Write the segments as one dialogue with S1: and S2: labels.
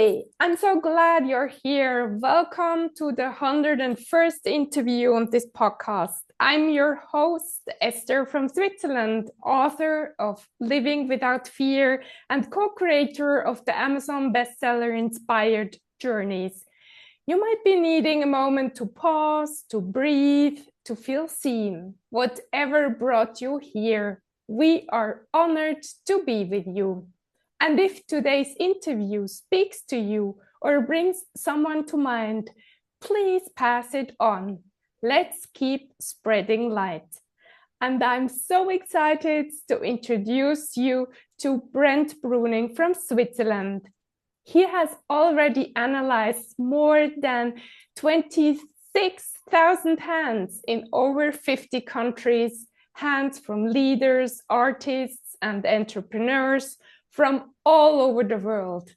S1: Hey, I'm so glad you're here. Welcome to the 101st interview on this podcast. I'm your host, Esther from Switzerland, author of Living Without Fear and co-creator of the Amazon bestseller Inspired Journeys. You might be needing a moment to pause, to breathe, to feel seen. Whatever brought you here, we are honored to be with you. And if today's interview speaks to you or brings someone to mind, please pass it on. Let's keep spreading light. And I'm so excited to introduce you to Brent Bruning from Switzerland. He has already analyzed more than 26,000 hands in over 50 countries, hands from leaders, artists, and entrepreneurs from all over the world.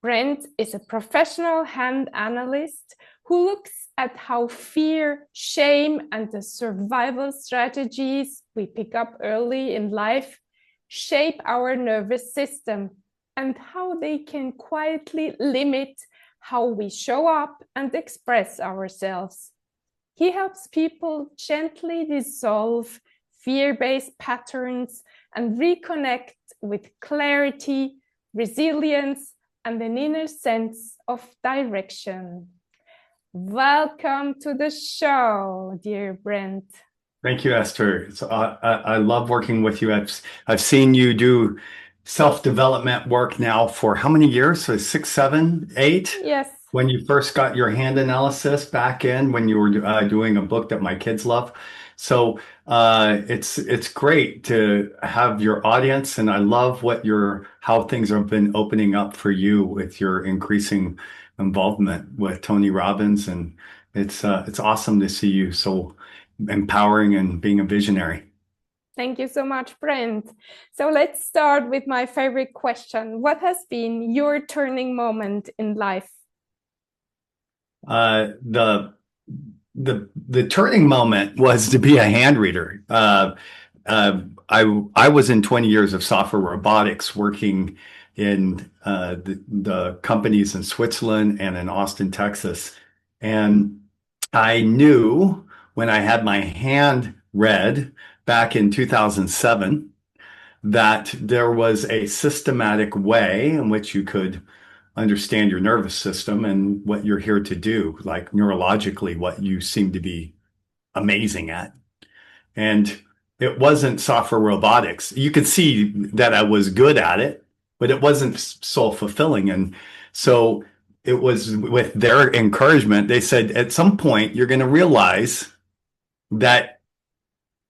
S1: Brent is a professional hand analyst who looks at how fear, shame, and the survival strategies we pick up early in life shape our nervous system and how they can quietly limit how we show up and express ourselves. He helps people gently dissolve fear-based patterns and reconnect with clarity, resilience, and an inner sense of direction. Welcome to the show, dear Brent.
S2: Thank you, Esther. I love working with you. I've seen you do self-development work now for how many years? So 6, 7, 8?
S1: Yes.
S2: When you first got your hand analysis back in, when you were doing a book that my kids love. So it's great to have your audience, and I love how things have been opening up for you with your increasing involvement with Tony Robbins, and it's awesome to see you so empowering and being a visionary.
S1: Thank you so much, Brent. So let's start with my favorite question. What has been your turning moment in life?
S2: The turning moment was to be a hand reader. I was in 20 years of software robotics working in the companies in Switzerland and in Austin, Texas. And I knew when I had my hand read back in 2007 that there was a systematic way in which you could understand your nervous system and what you're here to do, like neurologically, what you seem to be amazing at. And it wasn't software robotics. You could see that I was good at it, but it wasn't so fulfilling. And so it was with their encouragement, they said, at some point, you're going to realize that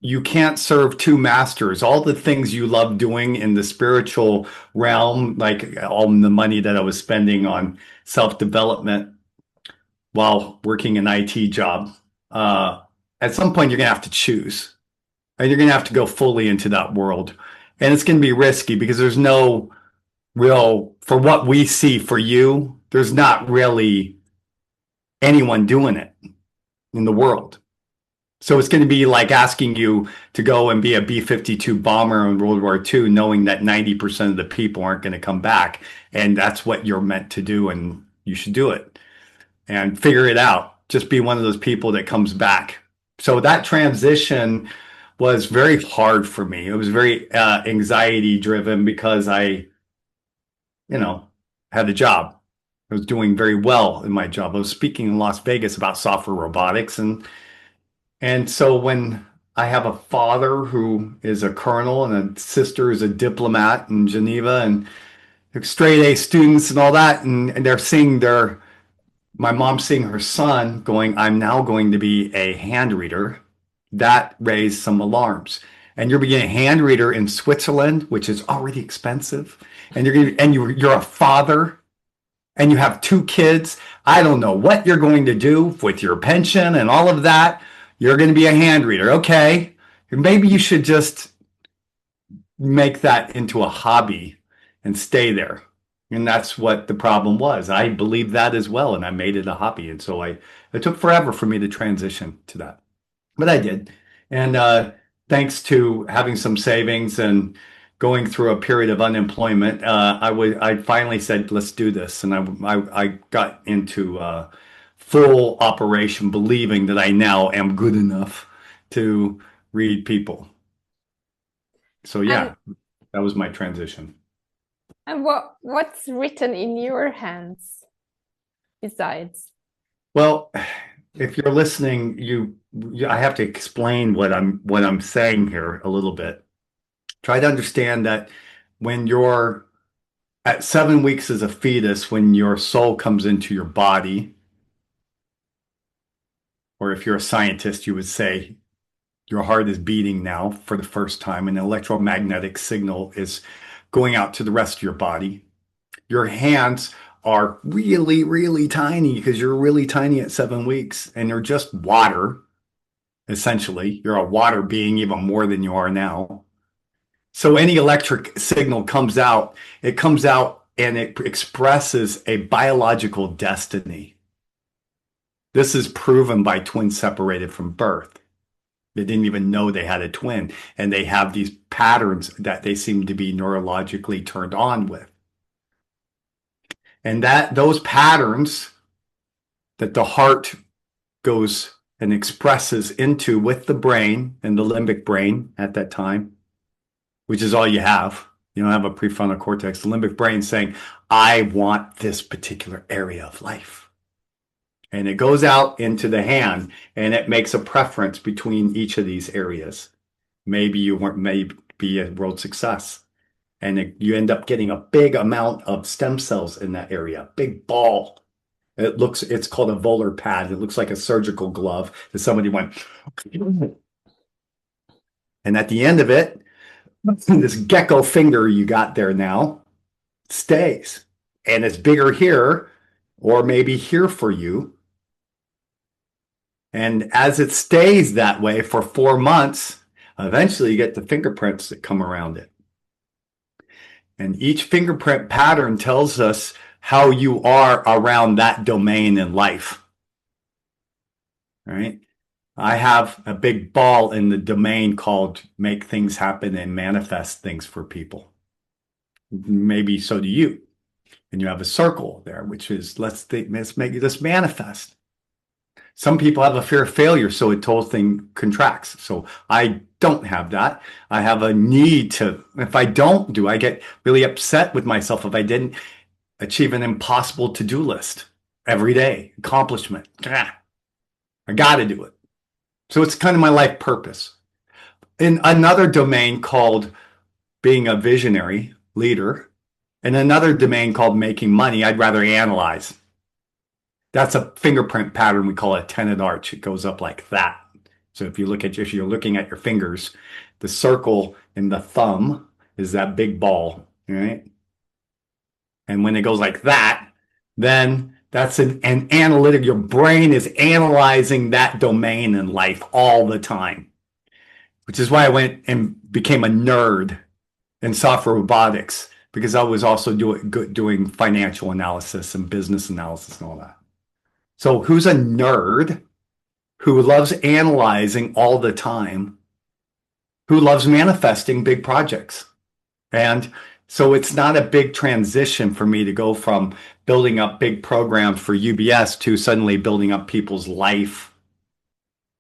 S2: you can't serve two masters. All the things you love doing in the spiritual realm, like all the money that I was spending on self-development while working an IT job, at some point you're going to have to choose. And you're going to have to go fully into that world. And it's going to be risky because there's no real, for what we see for you, there's not really anyone doing it in the world. So it's going to be like asking you to go and be a B-52 bomber in World War II, knowing that 90% of the people aren't going to come back. And that's what you're meant to do, and you should do it and figure it out. Just be one of those people that comes back. So that transition was very hard for me. It was very anxiety driven because I, had a job. I was doing very well in my job. I was speaking in Las Vegas about software robotics, and so when I have a father who is a colonel and a sister is a diplomat in Geneva and straight A students and all that, and they're seeing my mom seeing her son going, I'm now going to be a hand reader, that raised some alarms. And you're being a hand reader in Switzerland, which is already expensive, and you're a father and you have 2 kids. I don't know what you're going to do with your pension and all of that. You're going to be a hand reader. Okay. Maybe you should just make that into a hobby and stay there. And that's what the problem was. I believed that as well, and I made it a hobby. And so it took forever for me to transition to that. But I did. And thanks to having some savings and going through a period of unemployment, I finally said, let's do this. And I got into full operation, believing that I now am good enough to read people. So
S1: And
S2: yeah, that was my transition.
S1: what's written in your hands besides?
S2: Well, if you're listening, I have to explain what I'm saying here a little bit. Try to understand that when you're at 7 weeks as a fetus, when your soul comes into your body, or if you're a scientist, you would say your heart is beating now for the first time, and an electromagnetic signal is going out to the rest of your body. Your hands are really, really tiny because you're really tiny at 7 weeks, and they're just water, essentially. You're a water being even more than you are now. So any electric signal it comes out and it expresses a biological destiny. This is proven by twins separated from birth. They didn't even know they had a twin, and they have these patterns that they seem to be neurologically turned on with. And that those patterns that the heart goes and expresses into with the brain and the limbic brain at that time, which is all you have. You don't have a prefrontal cortex. The limbic brain saying, I want this particular area of life. And it goes out into the hand and it makes a preference between each of these areas. Maybe you weren't maybe a world success. And you end up getting a big amount of stem cells in that area, big ball. It's called a volar pad. It looks like a surgical glove that somebody went. And at the end of it, this gecko finger you got there now stays. And it's bigger here or maybe here for you. And as it stays that way for 4 months, eventually you get the fingerprints that come around it. And each fingerprint pattern tells us how you are around that domain in life. All right. I have a big ball in the domain called make things happen and manifest things for people. Maybe so do you. And you have a circle there, which is let's make this manifest. Some people have a fear of failure, so it whole thing contracts. So I don't have that. I have a need to, if I don't do, I get really upset with myself if I didn't achieve an impossible to-do list every day, accomplishment. I got to do it. So it's kind of my life purpose. In another domain called being a visionary leader, and another domain called making money, I'd rather analyze. That's a fingerprint pattern. We call it a tenon arch. It goes up like that. So if you're looking at your fingers, the circle in the thumb is that big ball, right? And when it goes like that, then that's an analytic. Your brain is analyzing that domain in life all the time, which is why I went and became a nerd in software robotics, because I was also doing financial analysis and business analysis and all that. So who's a nerd who loves analyzing all the time, who loves manifesting big projects? And so it's not a big transition for me to go from building up big programs for UBS to suddenly building up people's life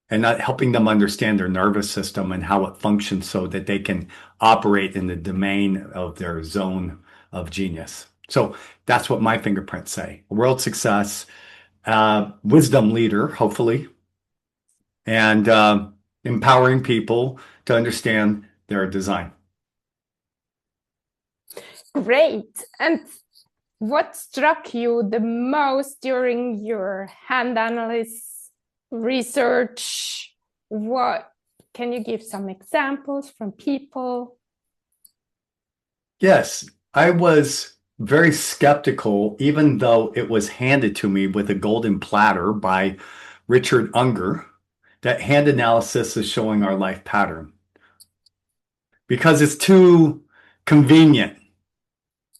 S2: and not helping them understand their nervous system and how it functions so that they can operate in the domain of their zone of genius. So that's what my fingerprints say. World success, wisdom leader, hopefully, and empowering people to understand their design.
S1: Great. And what struck you the most during your hand analysis research? What can you give some examples from people?
S2: Yes, I was very skeptical, even though it was handed to me with a golden platter by Richard Unger, that hand analysis is showing our life pattern. Because it's too convenient.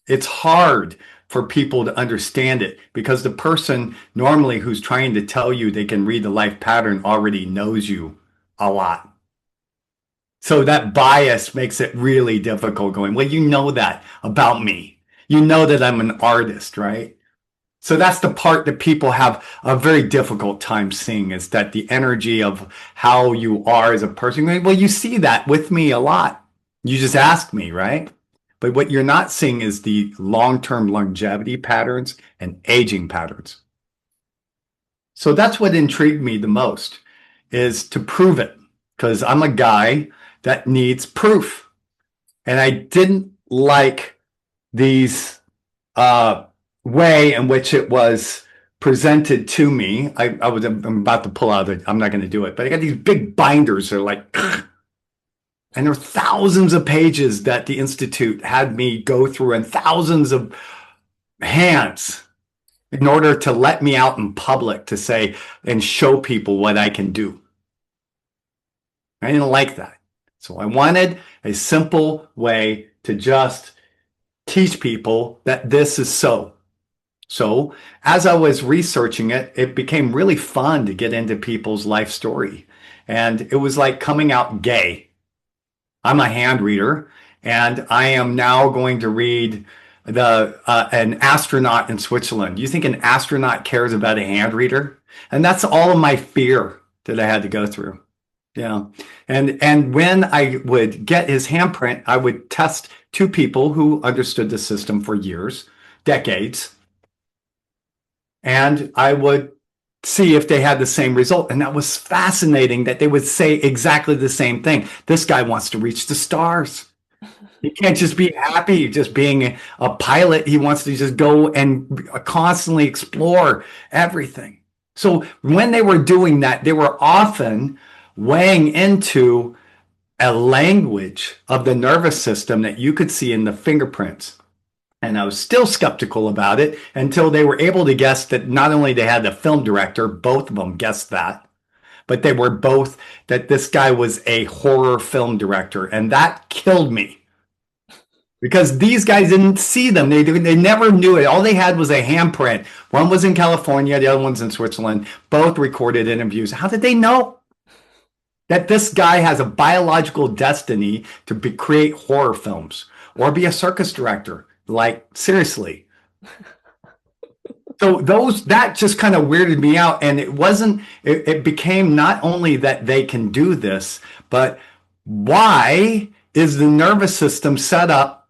S2: It's hard for people to understand it because the person normally who's trying to tell you they can read the life pattern already knows you a lot. So that bias makes it really difficult going, well, you know that about me. You know that I'm an artist, right? So that's the part that people have a very difficult time seeing is that the energy of how you are as a person. Well, you see that with me a lot. You just ask me, right? But what you're not seeing is the long-term longevity patterns and aging patterns. So that's what intrigued me the most is to prove it because I'm a guy that needs proof. And I didn't like these way in which it was presented to me. I'm about to pull out it. I'm not going to do it, but I got these big binders. They're like, and there are thousands of pages that the Institute had me go through and thousands of hands in order to let me out in public to say and show people what I can do. I didn't like that. So I wanted a simple way to just teach people that this is so. So as I was researching it, it became really fun to get into people's life story. And it was like coming out gay. I'm a hand reader, and I am now going to read an astronaut in Switzerland. Do you think an astronaut cares about a hand reader? And that's all of my fear that I had to go through. Yeah. And when I would get his handprint, I would test two people who understood the system for years, decades, and I would see if they had the same result. And that was fascinating that they would say exactly the same thing. This guy wants to reach the stars. He can't just be happy just being a pilot. He wants to just go and constantly explore everything. So when they were doing that, they were often weighing into a language of the nervous system that you could see in the fingerprints. And I was still skeptical about it until they were able to guess that not only they had the film director, both of them guessed that, but they were both that this guy was a horror film director. And that killed me because these guys didn't see them. They never knew it. All they had was a handprint. One was in California, the other one's in Switzerland. Both recorded interviews. How did they know that this guy has a biological destiny to create horror films or be a circus director? Like, seriously. So that just kind of weirded me out. And it became not only that they can do this, but why is the nervous system set up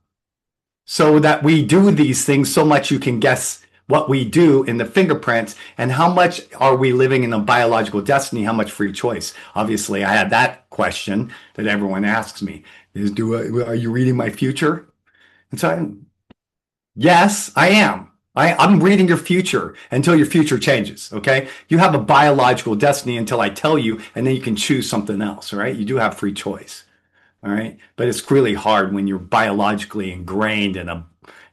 S2: so that we do these things so much you can guess what we do in the fingerprints and how much are we living in a biological destiny, how much free choice? Obviously, I had that question that everyone asks me are you reading my future? And so yes, I am. I'm reading your future until your future changes. Okay. You have a biological destiny until I tell you, and then you can choose something else. All right. You do have free choice. All right. But it's really hard when you're biologically ingrained in a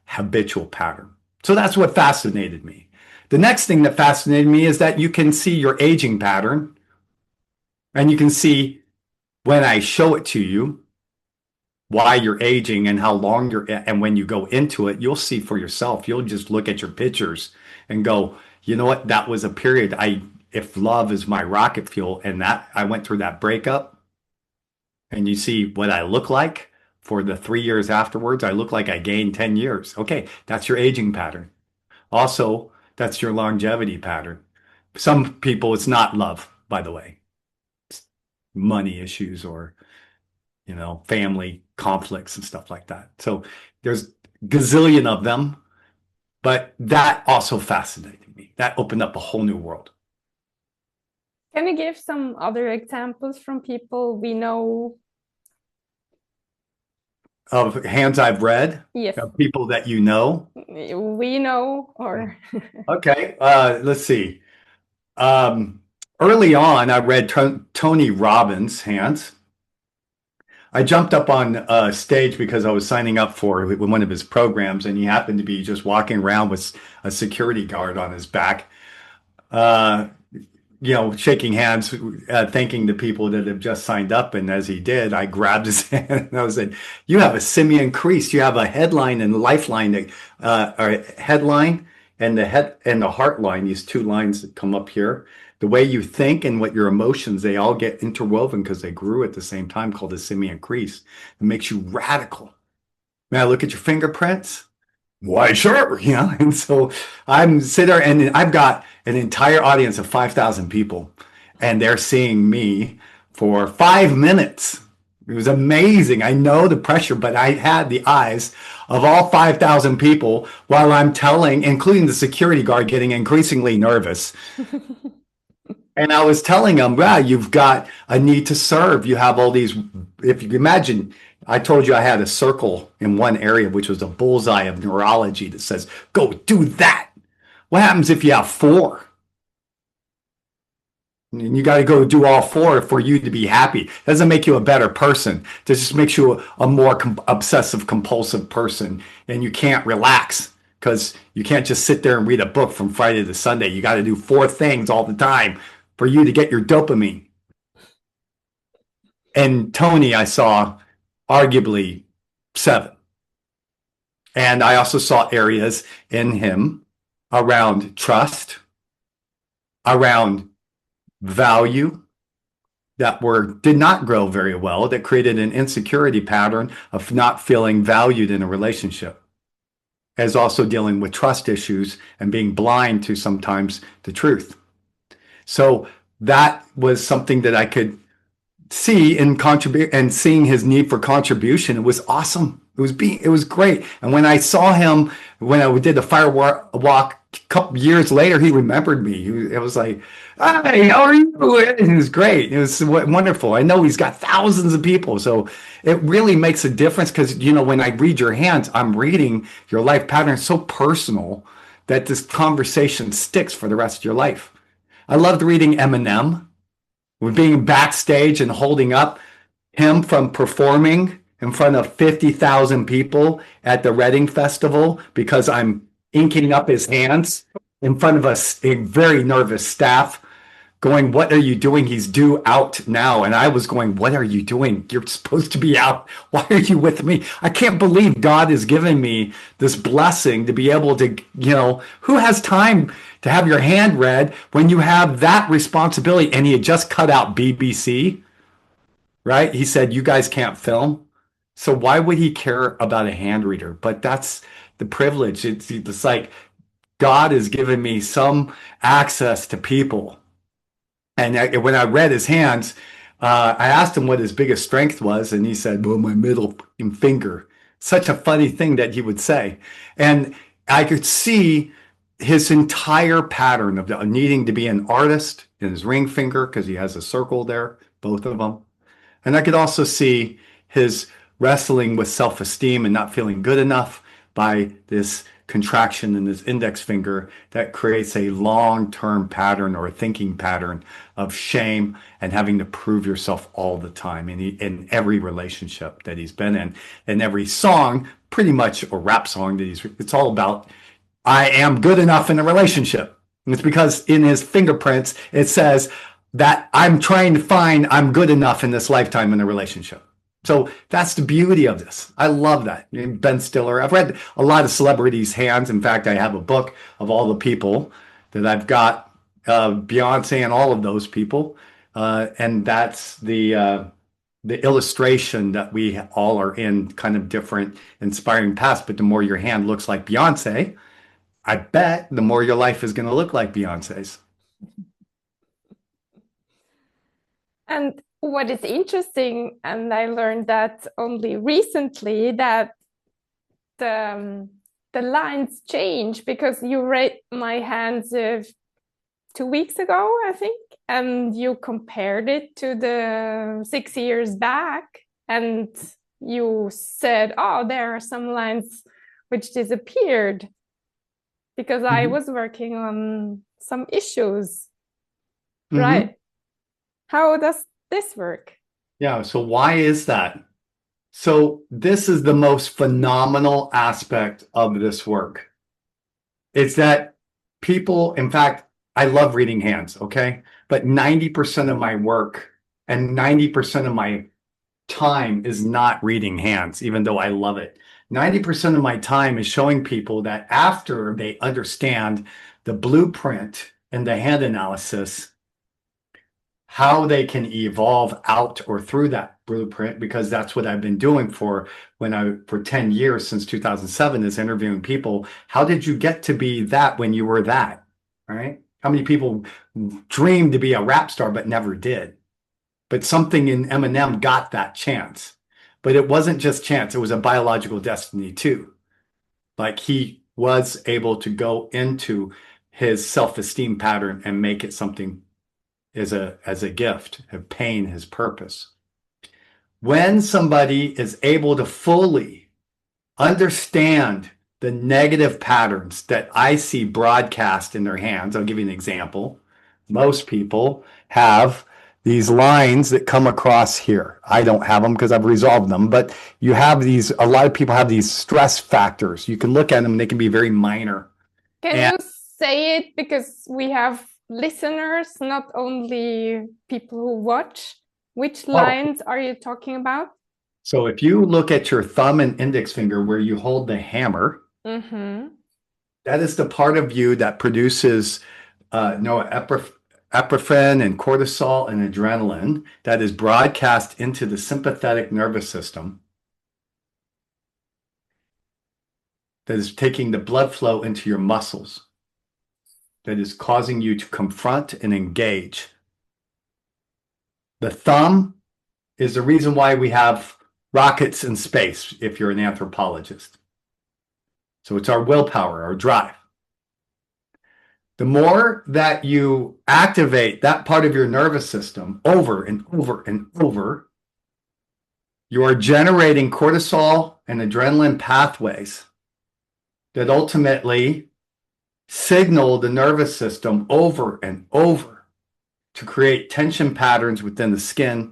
S2: habitual pattern. So that's what fascinated me. The next thing that fascinated me is that you can see your aging pattern and you can see when I show it to you why you're aging and how long and when you go into it, you'll see for yourself. You'll just look at your pictures and go, you know what? That was a period. If love is my rocket fuel and that I went through that breakup and you see what I look like for the 3 years afterwards, I look like I gained 10 years. Okay. That's your aging pattern. Also, that's your longevity pattern. Some people, it's not love, by the way, it's money issues or family conflicts and stuff like that. So there's gazillion of them, but that also fascinated me. That opened up a whole new world.
S1: Can you give some other examples from people we know?
S2: Of hands I've read?
S1: Yes.
S2: Of people that you know?
S1: We know, or...
S2: Okay, let's see. Early on, I read Tony Robbins' hands. I jumped up on stage because I was signing up for one of his programs, and he happened to be just walking around with a security guard on his back, shaking hands, thanking the people that have just signed up. And as he did, I grabbed his hand and I said, "You have a simian crease. You have a headline and lifeline, or headline and the head and the heart line, these two lines that come up here, the way you think and what your emotions, they all get interwoven because they grew at the same time, called the simian crease. It makes you radical. May I look at your fingerprints? Why, sure. And so I'm sitting there and I've got an entire audience of 5,000 people and they're seeing me for 5 minutes. It was amazing. I know the pressure, but I had the eyes of all 5,000 people while I'm telling, including the security guard getting increasingly nervous. And I was telling them, wow, you've got a need to serve. You have all these, if you imagine, I told you I had a circle in one area, which was a bullseye of neurology that says, go do that. What happens if you have four? And you got to go do all four for you to be happy. It doesn't make you a better person. It just makes you a more obsessive compulsive person. And you can't relax because you can't just sit there and read a book from Friday to Sunday. You got to do four things all the time for you to get your dopamine. And Tony, I saw arguably 7. And I also saw areas in him around trust, around value that did not grow very well, that created an insecurity pattern of not feeling valued in a relationship, as also dealing with trust issues and being blind to sometimes the truth. So that was something that I could see and contribute, and seeing his need for contribution. It was awesome. It was great. And when I saw him, when I did the fire walk a couple years later, he remembered me. It was like, "Hi, how are you?" It was great. It was wonderful. I know he's got thousands of people, so it really makes a difference because when I read your hands, I'm reading your life pattern so personal that this conversation sticks for the rest of your life. I loved reading Eminem. With being backstage and holding up him from performing in front of 50,000 people at the Reading Festival because I'm inking up his hands in front of a very nervous staff going, "What are you doing? He's due out now." And I was going, "What are you doing? You're supposed to be out. Why are you with me?" I can't believe God has given me this blessing to be able to, who has time to have your hand read when you have that responsibility? And he had just cut out BBC, right? He said, "You guys can't film." So why would he care about a hand reader? But that's the privilege. It's like God has given me some access to people. And when I read his hands, I asked him what his biggest strength was, and he said, "Well, my middle finger." Such a funny thing that he would say. And I could see his entire pattern of needing to be an artist in his ring finger because he has a circle there, both of them. And I could also see his wrestling with self-esteem and not feeling good enough by this contraction in his index finger that creates a long-term pattern or a thinking pattern of shame and having to prove yourself all the time in every relationship that he's been in every song, pretty much, or rap song that it's all about, I am good enough in a relationship. And it's because in his fingerprints, it says that I'm trying to find I'm good enough in this lifetime in a relationship. So that's the beauty of this. I love that. Ben Stiller. I've read a lot of celebrities' hands. In fact, I have a book of all the people that I've got, Beyonce and all of those people. And that's the illustration that we all are in kind of different, inspiring paths. But the more your hand looks like Beyonce, I bet the more your life is going to look like Beyonce's.
S1: And what is interesting, and I learned that only recently, that the lines change, because you read my hands 2 weeks ago, I think, and you compared it to the 6 years back, and you said, "Oh, there are some lines which disappeared because I was working on some issues." Right? How does this work?
S2: Yeah, so why is that? So this is the most phenomenal aspect of this work. It's that people, in fact, I love reading hands, okay? But 90% of my work and 90% of my time is not reading hands, even though I love it. 90% of my time is showing people that after they understand the blueprint and the hand analysis, how they can evolve out or through that blueprint, because that's what I've been doing for 10 years since 2007 is interviewing people. How did you get to be that when you were that? Right? How many people dreamed to be a rap star but never did? But something in Eminem got that chance. But it wasn't just chance, it was a biological destiny too. Like he was able to go into his self-esteem pattern and make it something as a gift, of pain, his purpose. When somebody is able to fully understand the negative patterns that I see broadcast in their hands, I'll give you an example. Most people have these lines that come across here. I don't have them because I've resolved them, but you have these, a lot of people have these stress factors. You can look at them, they can be very minor.
S1: Can you say it, because we have listeners, not only people who watch? Which lines are you talking about?
S2: So if you look at your thumb and index finger where you hold the hammer, that is the part of you that produces norepinephrine and cortisol and adrenaline that is broadcast into the sympathetic nervous system, that is taking the blood flow into your muscles, that is causing you to confront and engage. The thumb is the reason why we have rockets in space, if you're an anthropologist. So it's our willpower, our drive. The more that you activate that part of your nervous system over and over and over, you are generating cortisol and adrenaline pathways that ultimately signal the nervous system over and over to create tension patterns within the skin,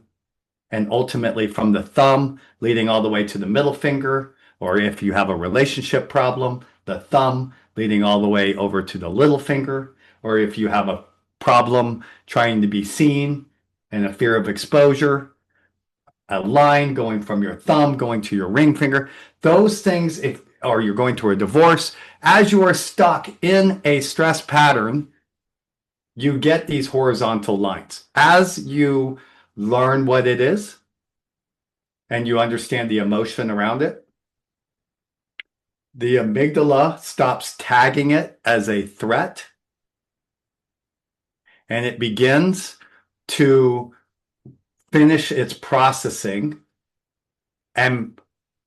S2: and ultimately from the thumb leading all the way to the middle finger, or if you have a relationship problem, the thumb leading all the way over to the little finger, or if you have a problem trying to be seen and a fear of exposure, a line going from your thumb going to your ring finger. Those things, or you're going through a divorce, as you are stuck in a stress pattern, you get these horizontal lines. As you learn what it is and you understand the emotion around it, the amygdala stops tagging it as a threat, and it begins to finish its processing. And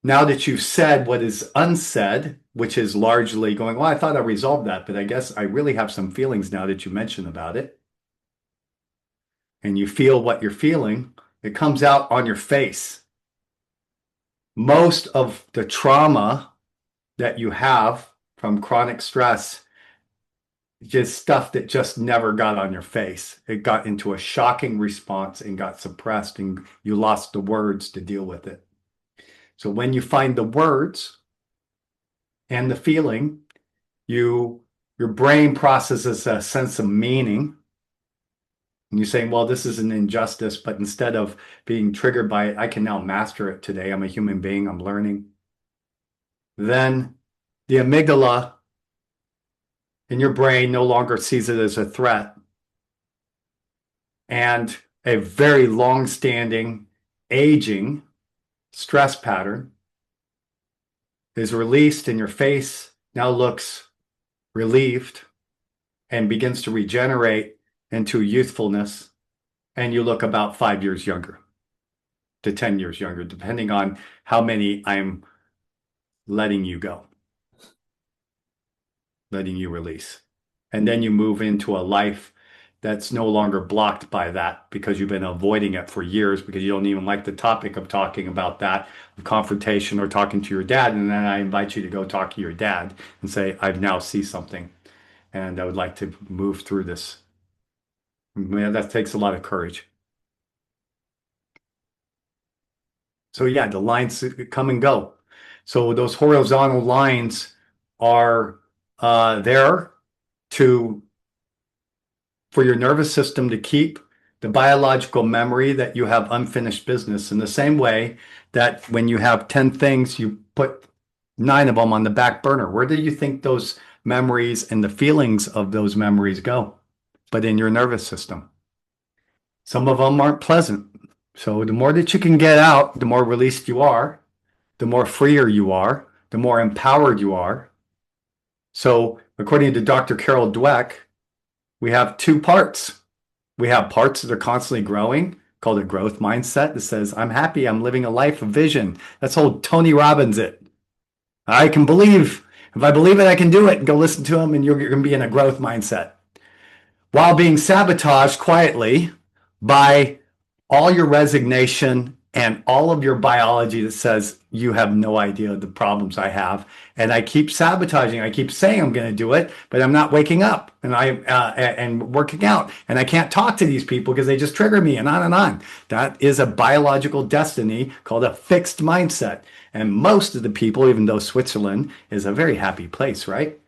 S2: now that you've said what is unsaid, which is largely going, well, I thought I resolved that, but I guess I really have some feelings now that you mention about it. And you feel what you're feeling, it comes out on your face. Most of the trauma that you have from chronic stress, just stuff that just never got on your face. It got into a shocking response and got suppressed, and you lost the words to deal with it. So when you find the words and the feeling, your brain processes a sense of meaning. And you're saying, well, this is an injustice, but instead of being triggered by it, I can now master it today. I'm a human being, I'm learning. Then the amygdala in your brain no longer sees it as a threat. And a very long-standing, aging stress pattern is released, and your face now looks relieved and begins to regenerate into youthfulness, and you look about 5 years younger to 10 years younger, depending on how many I'm letting you go, letting you release. And then you move into a life that's no longer blocked by that, because you've been avoiding it for years because you don't even like the topic of talking about that, of confrontation or talking to your dad. And then I invite you to go talk to your dad and say, I now see something and I would like to move through this. Man, that takes a lot of courage. So yeah, the lines come and go. So those horizontal lines are there for your nervous system to keep the biological memory that you have unfinished business, in the same way that when you have 10 things, you put 9 of them on the back burner. Where do you think those memories and the feelings of those memories go? But in your nervous system. Some of them aren't pleasant. So the more that you can get out, the more released you are, the more freer you are, the more empowered you are. So according to Dr. Carol Dweck, we have 2 parts. We have parts that are constantly growing, called a growth mindset that says, I'm happy, I'm living a life of vision. That's old Tony Robbins it. I can believe, if I believe it, I can do it. Go listen to him and you're going to be in a growth mindset. While being sabotaged quietly by all your resignation and all of your biology that says you have no idea the problems I have, and I keep sabotaging. I keep saying I'm going to do it, but I'm not waking up and working out, and I can't talk to these people because they just trigger me, and on and on. That is a biological destiny called a fixed mindset. And most of the people, even though Switzerland is a very happy place, right?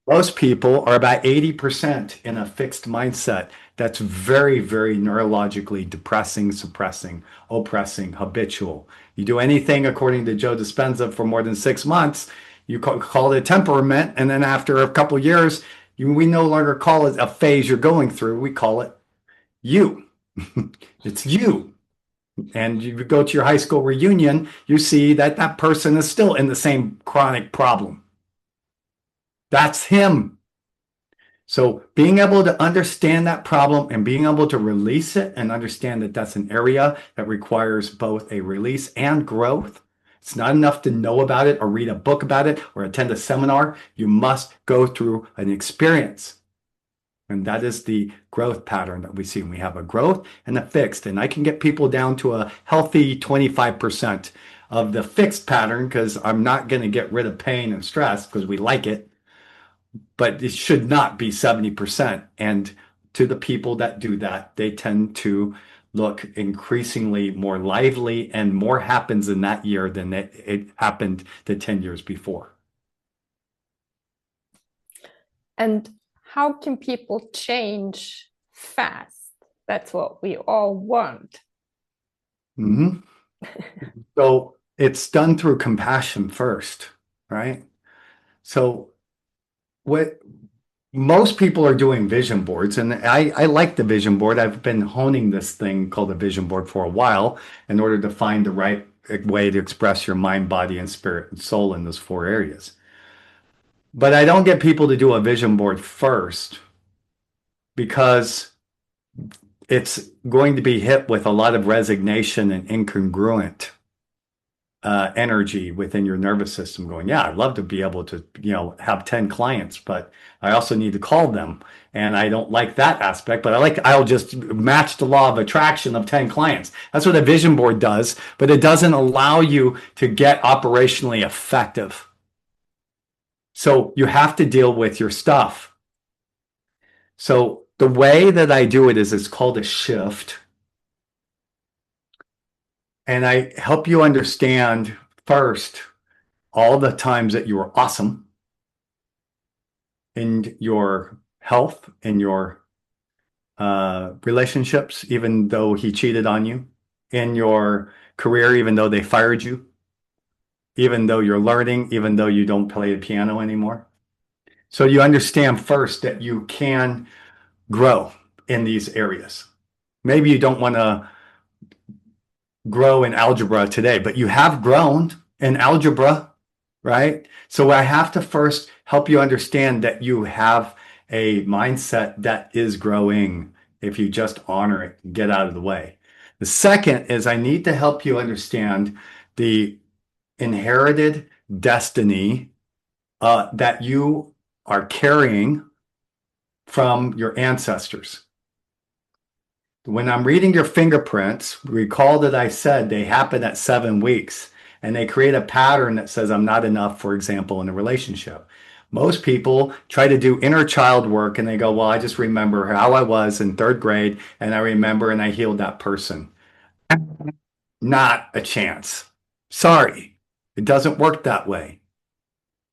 S2: Most people are about 80% in a fixed mindset that's very, very neurologically depressing, suppressing, oppressing, habitual. You do anything according to Joe Dispenza for more than 6 months, you call it temperament, and then after a couple of years, we no longer call it a phase you're going through. We call it you. It's you. And you go to your high school reunion, you see that that person is still in the same chronic problem. That's him. So being able to understand that problem and being able to release it and understand that that's an area that requires both a release and growth. It's not enough to know about it or read a book about it or attend a seminar. You must go through an experience. And that is the growth pattern that we see. We have a growth and a fixed. And I can get people down to a healthy 25% of the fixed pattern because I'm not going to get rid of pain and stress because we like it. But it should not be 70%. And to the people that do that, they tend to look increasingly more lively, and more happens in that year than it happened the 10 years before.
S1: And how can people change fast? That's what we all want.
S2: Mm-hmm. So it's done through compassion first, right? So what most people are doing vision boards, and I like the vision board. I've been honing this thing called a vision board for a while in order to find the right way to express your mind, body, and spirit and soul in those 4 areas. But I don't get people to do a vision board first because it's going to be hit with a lot of resignation and incongruent energy within your nervous system going, yeah, I'd love to be able to, have 10 clients, but I also need to call them. And I don't like that aspect, but I'll just match the law of attraction of 10 clients. That's what a vision board does, but it doesn't allow you to get operationally effective. So you have to deal with your stuff. So the way that I do it is it's called a shift. And I help you understand first all the times that you were awesome in your health, in your relationships, even though he cheated on you, in your career, even though they fired you, even though you're learning, even though you don't play the piano anymore. So you understand first that you can grow in these areas. Maybe you don't want to grow in algebra today, but you have grown in algebra, right? So I have to first help you understand that you have a mindset that is growing if you just honor it and get out of the way. The second is I need to help you understand the inherited destiny that you are carrying from your ancestors. When I'm reading your fingerprints, recall that I said they happen at 7 weeks and they create a pattern that says I'm not enough, for example, in a relationship. Most people try to do inner child work and they go, well, I just remember how I was in 3rd grade and I remember and I healed that person. Not a chance. Sorry, it doesn't work that way.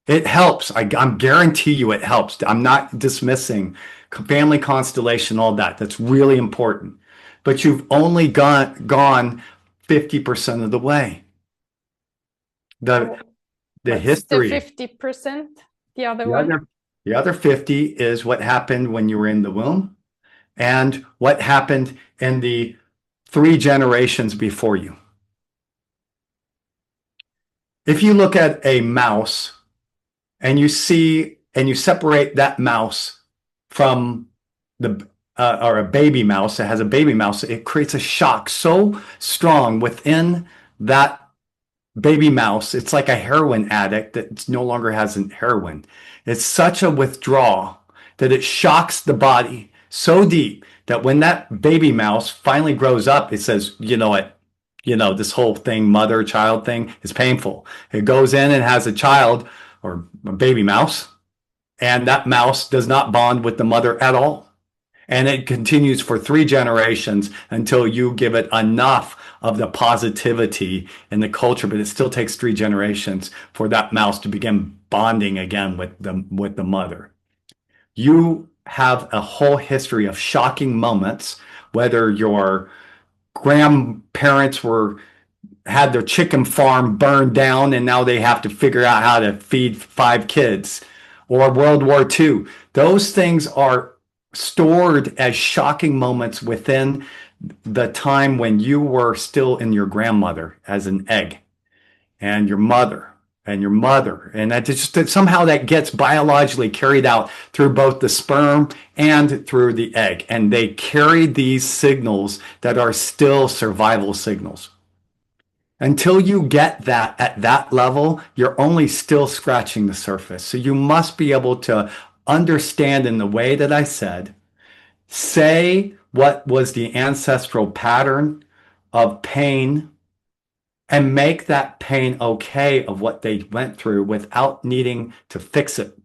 S2: It helps. I'm guarantee you it helps. I'm not dismissing family constellation, all that. That's really important. But you've only gone 50% of the way. The the
S1: What's the
S2: history.
S1: 50%? The other one?
S2: The other 50 is what happened when you were in the womb and what happened in the 3 generations before you. If you look at a mouse and you separate that mouse from or a baby mouse that has a baby mouse, it creates a shock so strong within that baby mouse. It's like a heroin addict that no longer has heroin. It's such a withdrawal that it shocks the body so deep that when that baby mouse finally grows up, it says, you know what? This whole thing, mother-child thing is painful. It goes in and has a child or a baby mouse, and that mouse does not bond with the mother at all. And it continues for 3 generations until you give it enough of the positivity in the culture, but it still takes 3 generations for that mouse to begin bonding again with the mother. You have a whole history of shocking moments, whether your grandparents had their chicken farm burned down and now they have to figure out how to feed 5 kids, or World War II. Those things are stored as shocking moments within the time when you were still in your grandmother as an egg, and your mother and your mother. And that just somehow that gets biologically carried out through both the sperm and through the egg. And they carry these signals that are still survival signals. Until you get that at that level, you're only still scratching the surface. So you must be able to understand in the way that I said, say what was the ancestral pattern of pain and make that pain okay of what they went through without needing to fix it,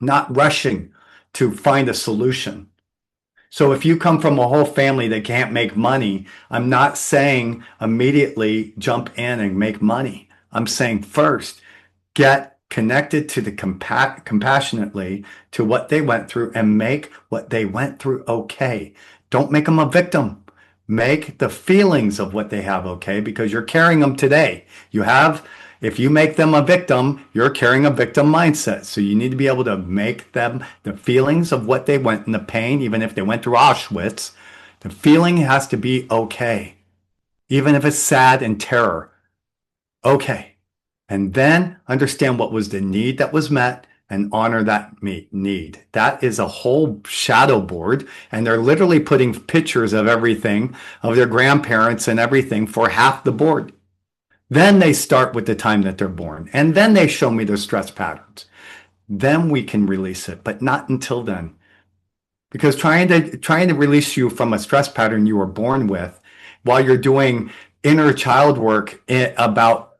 S2: not rushing to find a solution. So if you come from a whole family that can't make money, I'm not saying immediately jump in and make money. I'm saying first, get connected to the compassionately to what they went through and make what they went through okay. Don't make them a victim. Make the feelings of what they have okay, because you're carrying them today. If you make them a victim, you're carrying a victim mindset. So you need to be able to make them the feelings of what they went in the pain, even if they went through Auschwitz. The feeling has to be okay, even if it's sad and terror. Okay. And then understand what was the need that was met and honor that need. That is a whole shadow board. And they're literally putting pictures of everything, of their grandparents and everything for half the board. Then they start with the time that they're born. And then they show me their stress patterns. Then we can release it, but not until then. Because trying to release you from a stress pattern you were born with while you're doing inner child work about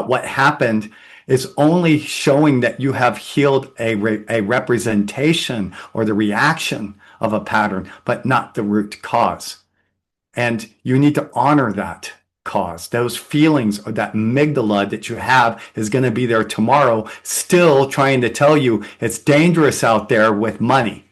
S2: what happened is only showing that you have healed a representation or the reaction of a pattern, but not the root cause. And you need to honor that cause. Those feelings, or that amygdala that you have is going to be there tomorrow, still trying to tell you it's dangerous out there with money.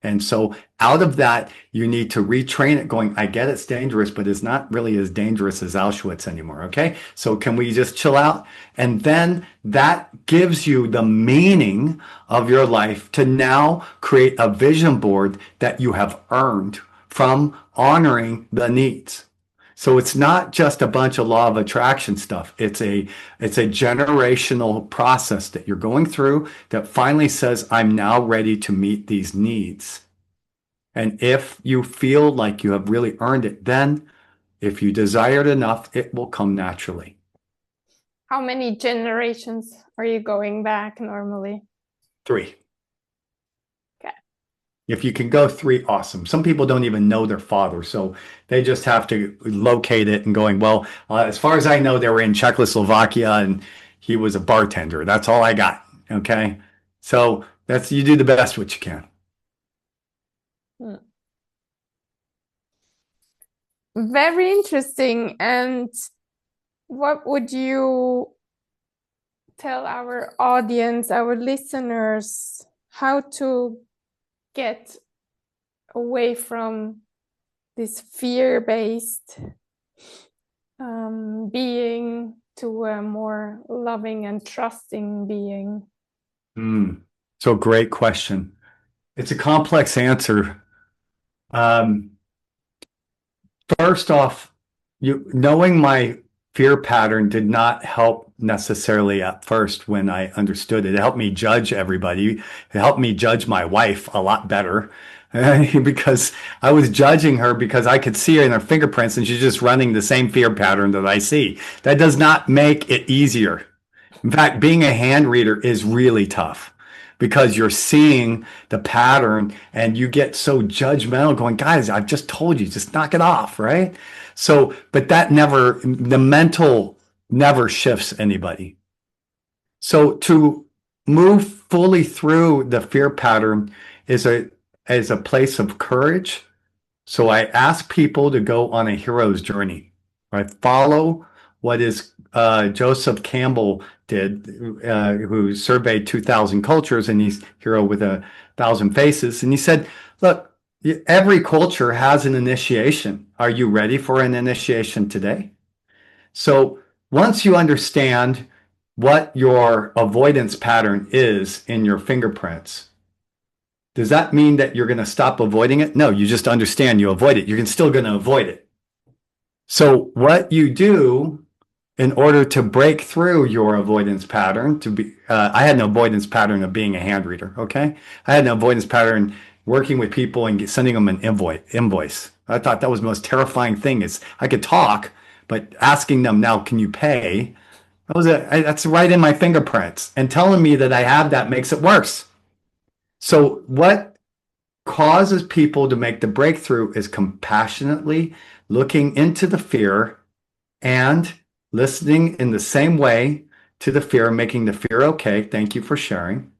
S2: And so out of that, you need to retrain it going, I get it's dangerous, but it's not really as dangerous as Auschwitz anymore. Okay. So can we just chill out? And then that gives you the meaning of your life to now create a vision board that you have earned from honoring the needs. So it's not just a bunch of law of attraction stuff. It's a generational process that you're going through that finally says, I'm now ready to meet these needs. And if you feel like you have really earned it, then if you desire it enough, it will come naturally.
S1: How many generations are you going back normally?
S2: 3. If you can go 3, awesome. Some people don't even know their father, so they just have to locate it and going, well, as far as I know, they were in Czechoslovakia and he was a bartender. That's all I got. Okay. So you do the best what you can.
S1: Very interesting. And what would you tell our audience, our listeners, how to get away from this fear-based being to a more loving and trusting being?
S2: So great question. It's a complex answer. First off, knowing my fear pattern did not help necessarily at first when I understood it. It helped me judge everybody. It helped me judge my wife a lot better because I was judging her because I could see her in her fingerprints and she's just running the same fear pattern that I see. That does not make it easier. In fact, being a hand reader is really tough because you're seeing the pattern and you get so judgmental going, guys, I've just told you, just knock it off, right? So, but the mental never shifts anybody. So to move fully through the fear pattern is a place of courage. So I ask people to go on a hero's journey, right? Follow what is Joseph Campbell did, who surveyed 2,000 cultures, and he's hero with 1,000 faces. And he said, look, every culture has an initiation. Are you ready for an initiation today? So once you understand what your avoidance pattern is in your fingerprints, does that mean that you're going to stop avoiding it? No, you just understand you avoid it. You're still going to avoid it. So what you do in order to break through your avoidance pattern I had an avoidance pattern of being a hand reader. Okay. I had an avoidance pattern working with people and sending them an invoice. I thought that was the most terrifying thing is I could talk, but asking them now, can you pay? That's right in my fingerprints, and telling me that I have that makes it worse. So what causes people to make the breakthrough is compassionately looking into the fear and listening in the same way to the fear, making the fear okay. Thank you for sharing.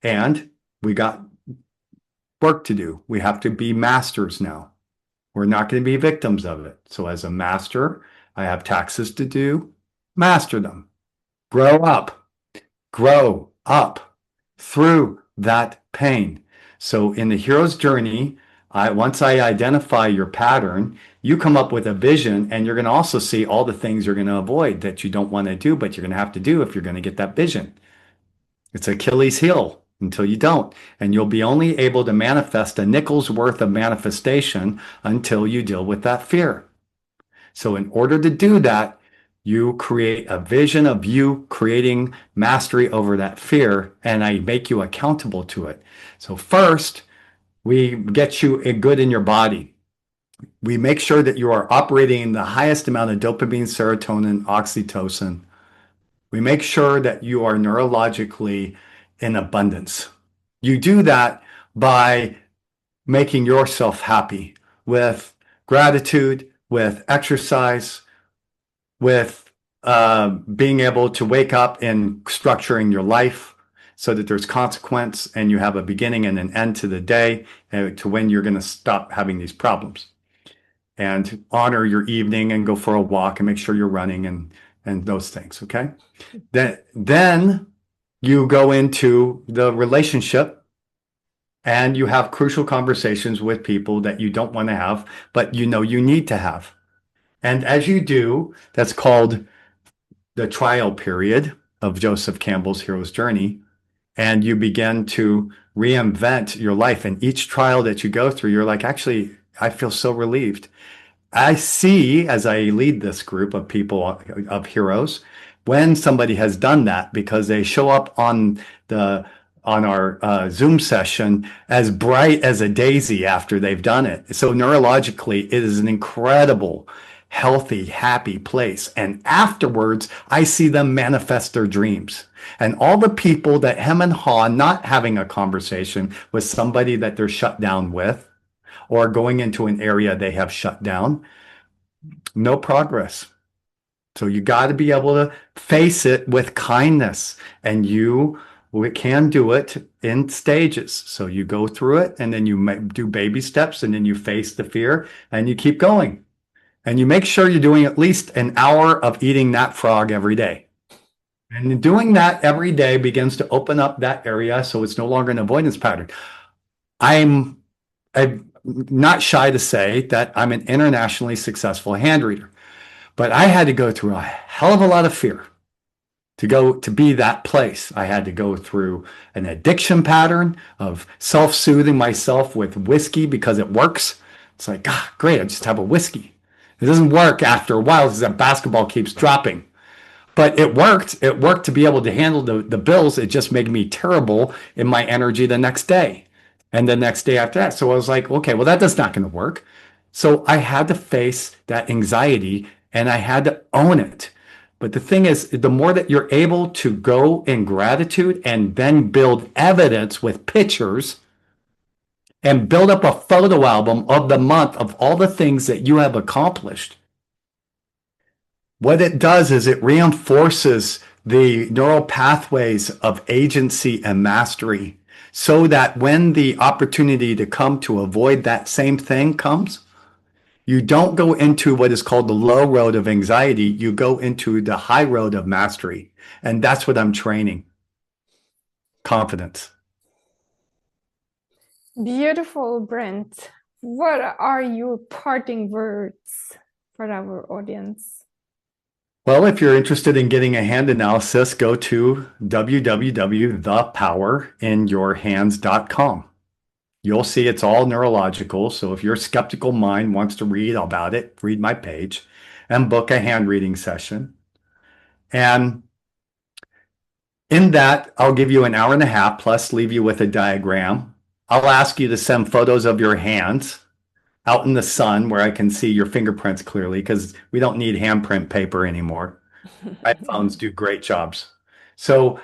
S2: And we got work to do. We have to be masters now. We're not going to be victims of it. So as a master, I have taxes to do. Master them. Grow up through that pain. So in the hero's journey, once I identify your pattern, you come up with a vision, and you're going to also see all the things you're going to avoid that you don't want to do, but you're going to have to do if you're going to get that vision. It's Achilles' heel until you don't. And you'll be only able to manifest a nickel's worth of manifestation until you deal with that fear. So in order to do that, you create a vision of you creating mastery over that fear, and I make you accountable to it. So first, we get you good in your body. We make sure that you are operating the highest amount of dopamine, serotonin, oxytocin. We make sure that you are neurologically in abundance. You do that by making yourself happy with gratitude, with exercise, with being able to wake up and structuring your life so that there's consequence and you have a beginning and an end to the day, to when you're going to stop having these problems. And honor your evening and go for a walk and make sure you're running and those things. Okay. Then you go into the relationship and you have crucial conversations with people that you don't want to have, but you know you need to have. And as you do, that's called the trial period of Joseph Campbell's hero's journey. And you begin to reinvent your life. And each trial that you go through, you're like, actually, I feel so relieved. I see, as I lead this group of people, of heroes, when somebody has done that, because they show up on our Zoom session as bright as a daisy after they've done it. So neurologically, it is an incredible, healthy, happy place. And afterwards, I see them manifest their dreams. And all the people that hem and haw not having a conversation with somebody that they're shut down with, or going into an area they have shut down, no progress. So you got to be able to face it with kindness, and we can do it in stages. So you go through it, and then you do baby steps, and then you face the fear, and you keep going. And you make sure you're doing at least an hour of eating that frog every day. And doing that every day begins to open up that area, so it's no longer an avoidance pattern. I'm not shy to say that I'm an internationally successful hand reader. But I had to go through a hell of a lot of fear to be that place. I had to go through an addiction pattern of self-soothing myself with whiskey because it works. It's like, ah, great, I just have a whiskey. It doesn't work after a while because that basketball keeps dropping. But it worked. It worked to be able to handle the bills. It just made me terrible in my energy the next day and the next day after that. So I was like, okay, well, that's not going to work. So I had to face that anxiety and I had to own it. But the thing is, the more that you're able to go in gratitude and then build evidence with pictures and build up a photo album of the month of all the things that you have accomplished, what it does is it reinforces the neural pathways of agency and mastery so that when the opportunity to come to avoid that same thing comes, you don't go into what is called the low road of anxiety. You go into the high road of mastery. And that's what I'm training. Confidence.
S1: Beautiful, Brent. What are your parting words for our audience?
S2: Well, if you're interested in getting a hand analysis, go to www.thepowerinyourhands.com. You'll see it's all neurological. So if your skeptical mind wants to read about it, read my page and book a hand reading session. And in that, I'll give you an hour and a half plus leave you with a diagram. I'll ask you to send photos of your hands out in the sun where I can see your fingerprints clearly because we don't need handprint paper anymore. iPhones do great jobs. So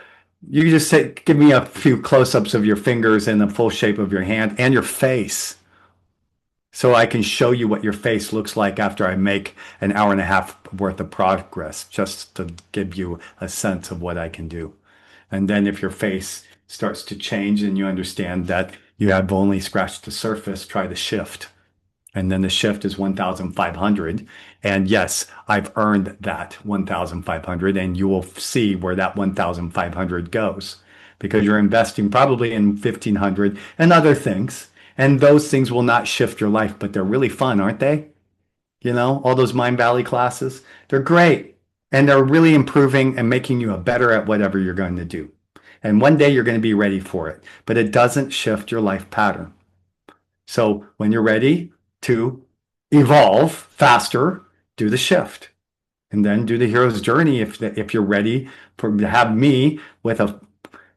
S2: you just say, give me a few close-ups of your fingers and the full shape of your hand and your face. So I can show you what your face looks like after I make an hour and a half worth of progress, just to give you a sense of what I can do. And then if your face starts to change and you understand that you have only scratched the surface, try the shift. And then the shift is 1,500. And yes, I've earned that 1,500 and you will see where that 1,500 goes because you're investing probably in 1,500 and other things. And those things will not shift your life, but they're really fun, aren't they? You know, all those Mind Valley classes, they're great. And they're really improving and making you a better at whatever you're going to do. And one day you're going to be ready for it, but it doesn't shift your life pattern. So when you're ready to evolve faster, do the shift. And then do the hero's journey if you're ready to have me with a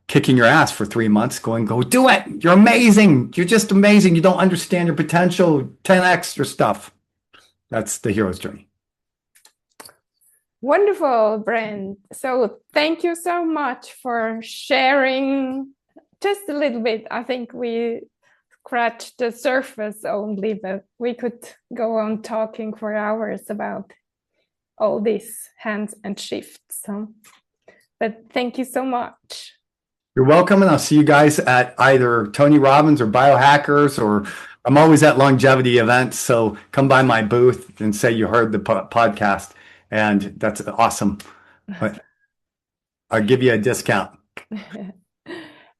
S2: kicking your ass for 3 months going, go do it. You're amazing. You're just amazing. You don't understand your potential, 10 extra stuff. That's the hero's journey.
S1: Wonderful, Brent. So thank you so much for sharing just a little bit. I think we scratched the surface only, but we could go on talking for hours about all these hands and shifts. But thank you so much.
S2: You're welcome, and I'll see you guys at either Tony Robbins or Biohackers, or I'm always at longevity events. So come by my booth and say you heard the podcast, and that's awesome. But I'll give you a discount.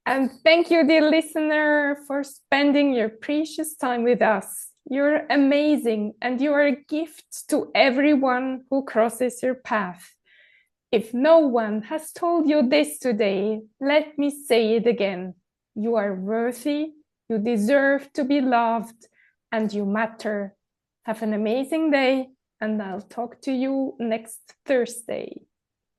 S1: And thank you, dear listener, for spending your precious time with us. You're amazing, and you are a gift to everyone who crosses your path. If no one has told you this today, let me say it again. You are worthy, you deserve to be loved, and you matter. Have an amazing day, and I'll talk to you next Thursday.